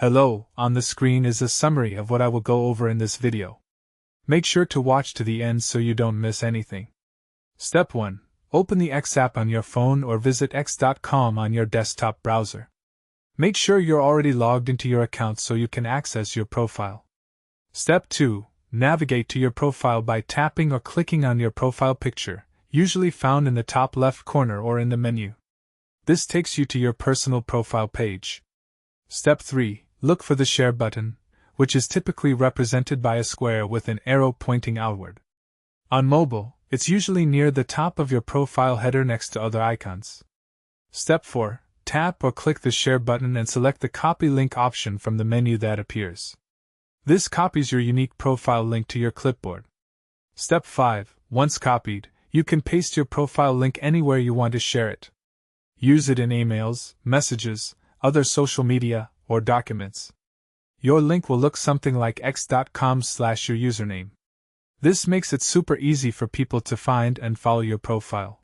Hello, on the screen is a summary of what I will go over in this video. Make sure to watch to the end so you don't miss anything. Step 1. Open the X app on your phone or visit x.com on your desktop browser. Make sure you're already logged into your account so you can access your profile. Step 2. Navigate to your profile by tapping or clicking on your profile picture, usually found in the top left corner or in the menu. This takes you to your personal profile page. Step 3. Look for the Share button, which is typically represented by a square with an arrow pointing outward. On mobile, it's usually near the top of your profile header next to other icons. Step 4. Tap or click the Share button and select the Copy Link option from the menu that appears. This copies your unique profile link to your clipboard. Step 5. Once copied, you can paste your profile link anywhere you want to share it. Use it in emails, messages, other social media, or documents. Your link will look something like x.com/your username. This makes it super easy for people to find and follow your profile.